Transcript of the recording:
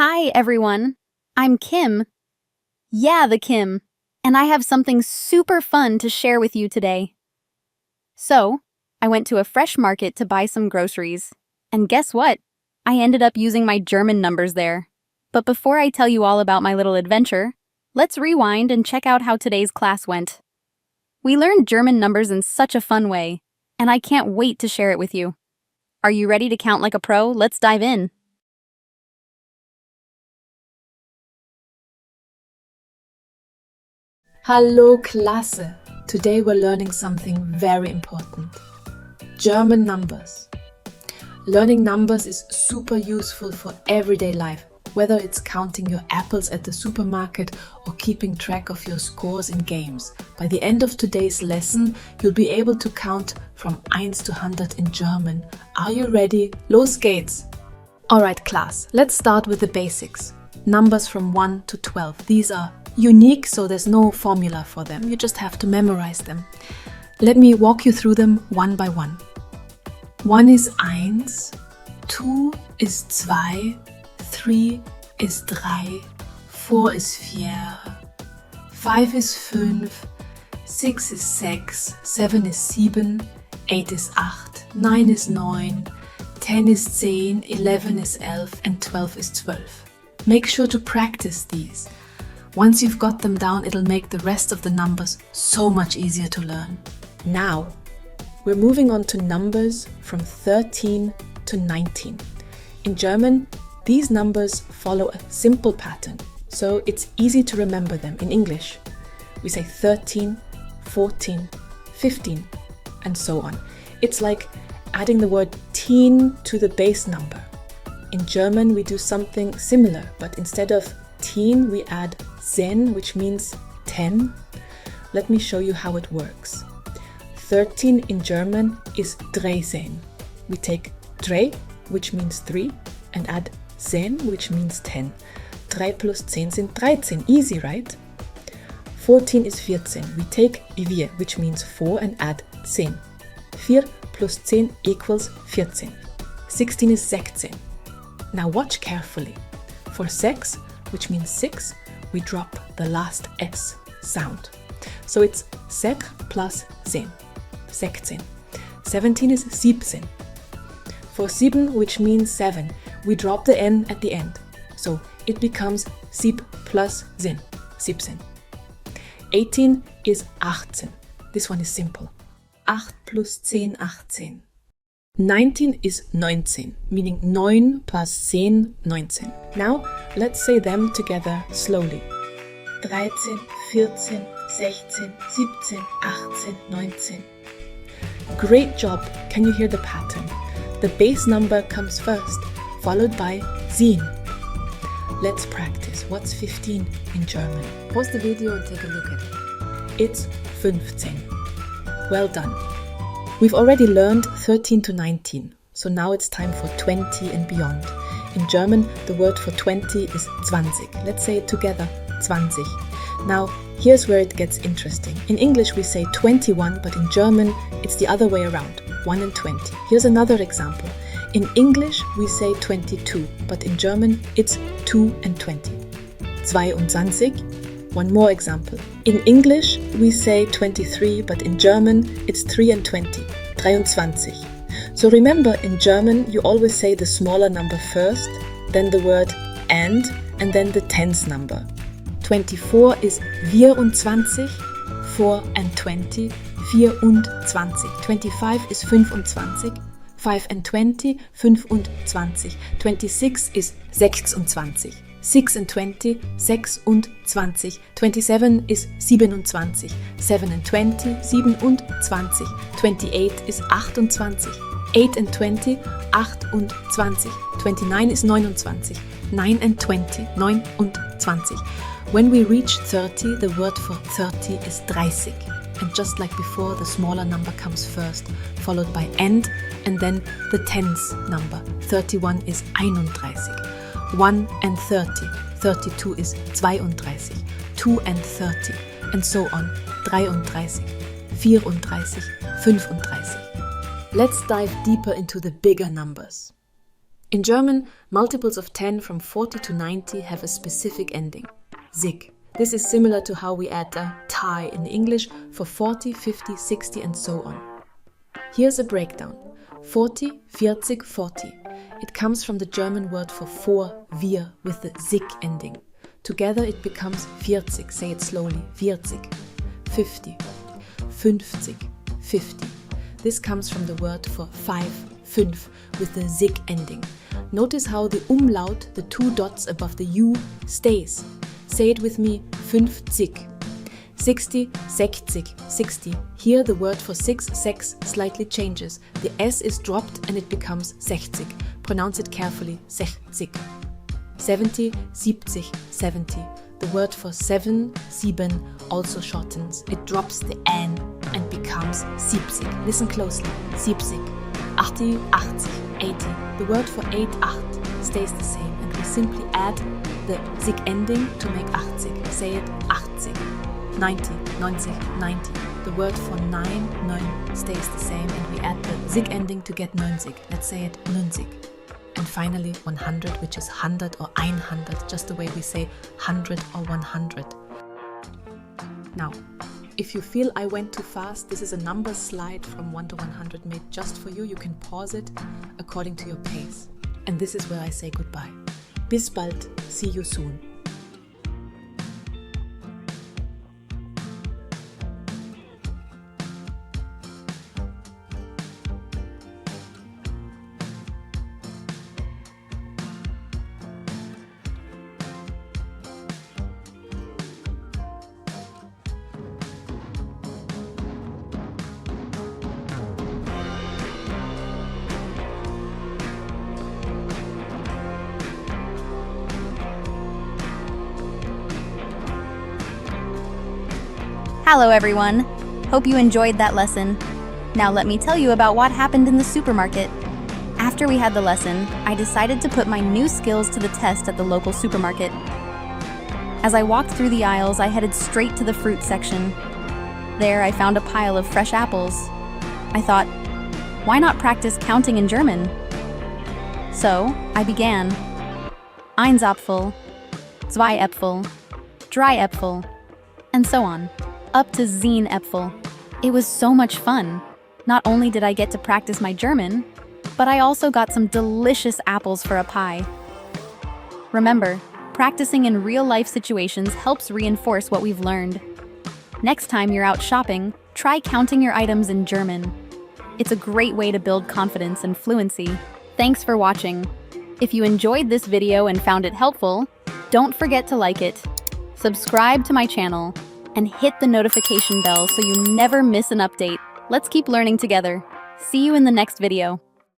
Hi, everyone. I'm Kim. Yeah, the Kim. And I have something super fun to share with you today. So, I went to a fresh market to buy some groceries. And guess what? I ended up using my German numbers there. But before I tell you all about my little adventure, let's rewind and check out how today's class went. We learned German numbers in such a fun way, and I can't wait to share it with you. Are you ready to count like a pro? Let's dive in. Hallo Klasse! Today we're learning something very important. German numbers. Learning numbers is super useful for everyday life, whether it's counting your apples at the supermarket or keeping track of your scores in games. By the end of today's lesson, you'll be able to count from 1 to 100 in German. Are you ready? Los geht's! Alright class, let's start with the basics. Numbers from 1 to 12. These are unique, so there's no formula for them. You just have to memorize them. Let me walk you through them one by one. 1 is 1, 2 is 2, 3 is 3, 4 is 4, 5 is 5, 6 is 6, 7 is 7, 8 is 8, 9 is 9, 10 is 10, 11 is 11, and 12 is 12. Make sure to practice these. Once you've got them down, it'll make the rest of the numbers so much easier to learn. Now, we're moving on to numbers from 13 to 19. In German, these numbers follow a simple pattern, so it's easy to remember them. In English, we say 13, 14, 15, and so on. It's like adding the word teen to the base number. In German, we do something similar, but instead of teen, we add Zen, which means 10. Let me show you how it works. 13 in German is 13. We take 3, which means 3, and add Zen, which means 10. 3 plus 10 sind 13. Easy, right? 14 is 14. We take wir, which means 4, and add 10. 4 plus 10 equals 14. 16 is 16. Now watch carefully. For 6, which means 6, we drop the last S sound. So it's sek plus 10, 16. 17 is 17. For 7, which means 7, we drop the N at the end. So it becomes 7 plus 10, 17. 18 is 18. This one is simple. 8 plus 10, 18. 19 is 19, meaning 9 plus 10, 19. Now, let's say them together slowly. 13, 14, 16, 17, 18, 19. Great job! Can you hear the pattern? The base number comes first, followed by 10. Let's practice. What's 15 in German? Pause the video and take a look at it. It's 15. Well done! We've already learned 13 to 19, so now it's time for 20 and beyond. In German, the word for 20 is 20. Let's say it together, 20. Now, here's where it gets interesting. In English, we say 21, but in German, it's the other way around, 1 and 20. Here's another example. In English, we say 22, but in German, it's 2 and 20. 22. One more example. In English, we say 23, but in German, it's 3 and 20, 23. So remember, in German, you always say the smaller number first, then the word and then the tens number. 24 is 24, 4 and 20, 24. 25 is 25, 5 and 20, 25. 26 is 26. 6 and 20, 26. 27 is 27. 7 and 20, 27. 28 is 28. 8 and 20, 28. 29 is 29. 9 and 20, 29. When we reach 30, the word for 30 is 30. And just like before, the smaller number comes first, followed by and then the tens number. 31 is 31. 1 and 30. 32 is 32. 2 and 30. And so on. 33, 34, 35. Let's dive deeper into the bigger numbers. In German, multiples of 10 from 40 to 90 have a specific ending, sig. This is similar to how we add a tie in English for 40, 50, 60 and so on. Here's a breakdown. 40, 40, 40. It comes from the German word for four, wir, with the sig ending. Together it becomes 40, say it slowly, 40. 50, 50, 50. This comes from the word for five, fünf, with the sig ending. Notice how the umlaut, the two dots above the U, stays. Say it with me, 50. 60, 60, 60. Here the word for sex slightly changes. The S is dropped and it becomes 60. Pronounce it carefully, 60. 70, 70, 70. The word for seven also shortens. It drops the N and becomes 70. Listen closely, 70. 80, 80. The word for 8 stays the same and we simply add the sig ending to make 80. Say it, 80. 90, 90, 90. The word for 9 stays the same and we add the sig ending to get 90. Let's say it, 90. And finally 100, which is 100 or 100, just the way we say 100 or 100. Now, if you feel I went too fast, this is a number slide from 1 to 100 made just for you. You can pause it according to your pace. And this is where I say goodbye. Bis bald, see you soon. Hello everyone! Hope you enjoyed that lesson. Now let me tell you about what happened in the supermarket. After we had the lesson, I decided to put my new skills to the test at the local supermarket. As I walked through the aisles, I headed straight to the fruit section. There I found a pile of fresh apples. I thought, why not practice counting in German? So, I began. Eins Apfel, zwei Äpfel, drei Äpfel, and so on. Up to 10 Äpfel. It was so much fun. Not only did I get to practice my German, but I also got some delicious apples for a pie. Remember, practicing in real-life situations helps reinforce what we've learned. Next time you're out shopping, try counting your items in German. It's a great way to build confidence and fluency. Thanks for watching. If you enjoyed this video and found it helpful, don't forget to like it, subscribe to my channel, and hit the notification bell so you never miss an update. Let's keep learning together. See you in the next video.